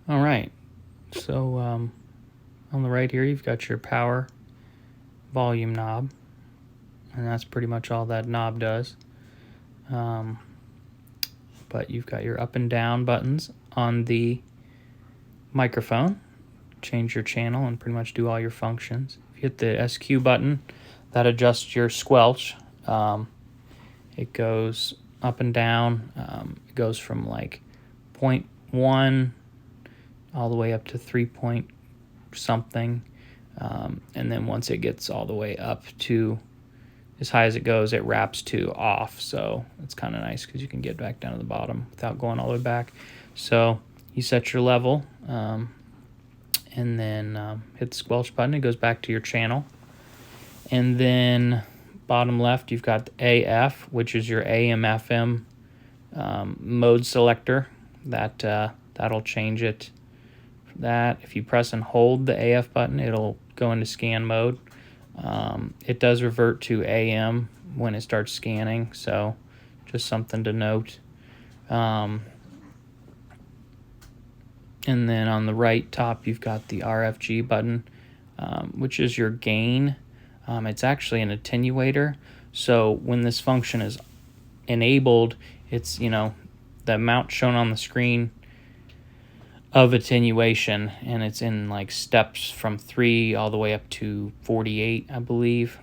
All right, so on the right here, you've got your power volume knob, and that's pretty much all that knob does. But you've got your up and down buttons on the microphone. Change your channel and pretty much do all your functions. If you hit the SQ button, that adjusts your squelch. It goes up and down. It goes from like 0.1 all the way up to 3 point something. And then once it gets all the way up to as high as it goes, it wraps to off. So it's kind of nice because you can get back down to the bottom without going all the way back. So you set your level, and then hit the squelch button. It goes back to your channel. And then bottom left, you've got the AF, which is your AM FM mode selector. That'll change it. That if you press and hold the AF button, it'll go into scan mode. It does revert to AM when it starts scanning, so just something to note. And then on the right top, you've got the RFG button, which is your gain. It's actually an attenuator, so when this function is enabled, it's, the amount shown on the screen of attenuation, and it's in like steps from 3 all the way up to 48, I believe.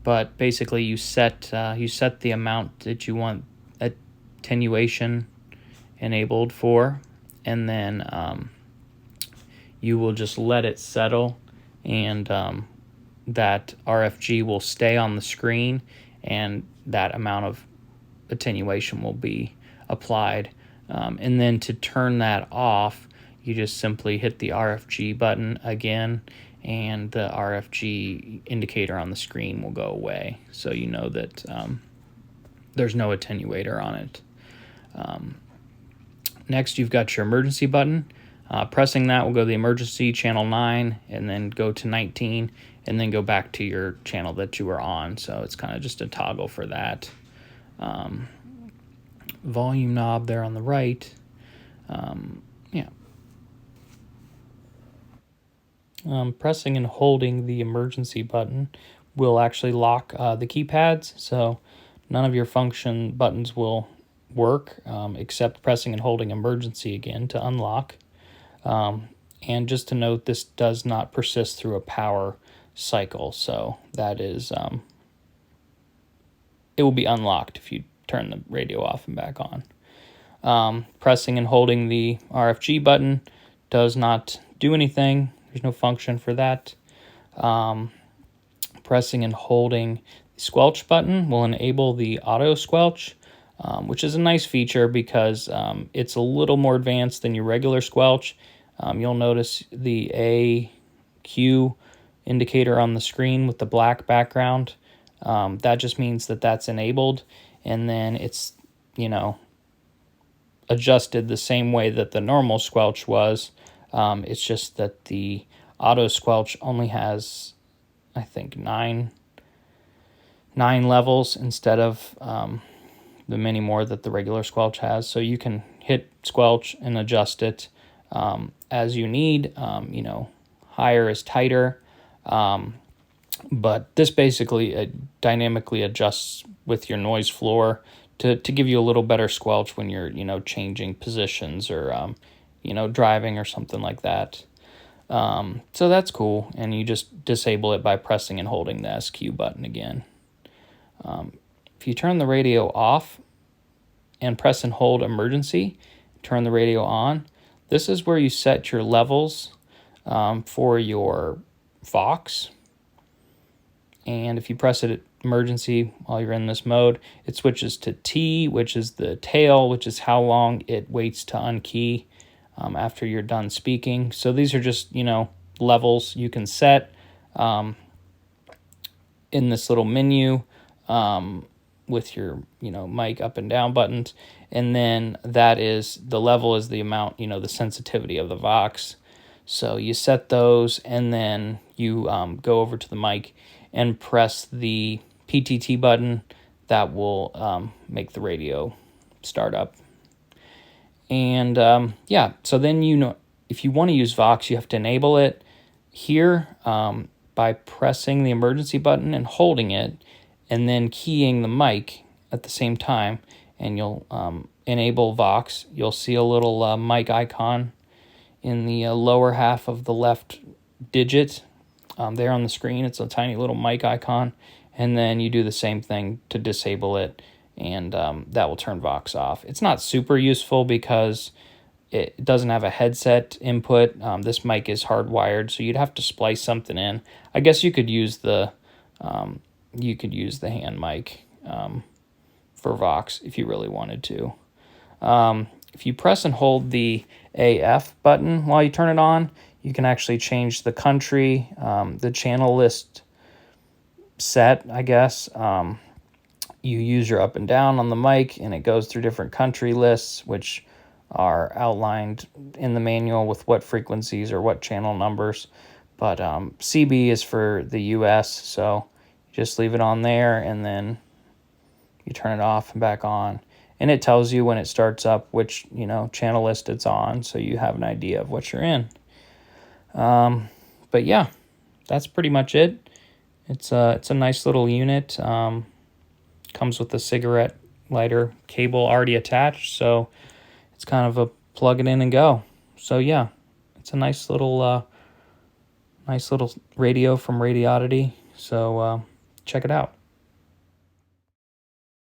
But basically, you set the amount that you want attenuation enabled for, and then you will just let it settle, and that RFG will stay on the screen, and that amount of attenuation will be applied. And then to turn that off, you just simply hit the RFG button again, and the RFG indicator on the screen will go away. So you know that there's no attenuator on it. Next, you've got your emergency button. Pressing that will go to the emergency channel 9, and then go to 19, and then go back to your channel that you were on. So it's kind of just a toggle for that. Volume knob there on the right. Pressing and holding the emergency button will actually lock the keypads, so none of your function buttons will work except pressing and holding emergency again to unlock. And just to note, this does not persist through a power cycle, so that is it will be unlocked if you turn the radio off and back on. Pressing and holding the RFG button does not do anything. There's no function for that. Pressing and holding the squelch button will enable the auto squelch, which is a nice feature because it's a little more advanced than your regular squelch. You'll notice the AQ indicator on the screen with the black background. That just means that that's enabled, and then it's, adjusted the same way that the normal squelch was. It's just that the auto squelch only has, I think, nine levels instead of the many more that the regular squelch has. So you can hit squelch and adjust it as you need. Higher is tighter. But this basically dynamically adjusts with your noise floor to give you a little better squelch when you're, changing positions or, driving or something like that. So that's cool, and you just disable it by pressing and holding the SQ button again. If you turn the radio off and press and hold emergency, turn the radio on, this is where you set your levels for your Vox. And if you press it at emergency while you're in this mode, it switches to T, which is the tail, which is how long it waits to unkey after you're done speaking. So these are just, levels you can set in this little menu with your, mic up and down buttons. And then the level is the amount, the sensitivity of the Vox. So you set those, and then you go over to the mic and press the PTT button. That will make the radio start up. And yeah, so then if you want to use Vox, you have to enable it here by pressing the emergency button and holding it, and then keying the mic at the same time, and you'll enable Vox. You'll see a little mic icon in the lower half of the left digit there on the screen. It's a tiny little mic icon, and then you do the same thing to disable it, and that will turn Vox off. It's not super useful because it doesn't have a headset input. This mic is hardwired, so you'd have to splice something in. I guess you could use the hand mic for Vox if you really wanted to. If you press and hold the AF button while you turn it on, you can actually change the country, the channel list set, I guess. You use your up and down on the mic, and it goes through different country lists, which are outlined in the manual with what frequencies or what channel numbers. But CB is for the US, so you just leave it on there, and then you turn it off and back on. And it tells you when it starts up which, channel list it's on, so you have an idea of what you're in. But yeah, that's pretty much it. It's a nice little unit. Comes with a cigarette lighter cable already attached, so it's kind of a plug it in and go. So yeah, it's a nice little radio from Radioddity. So check it out.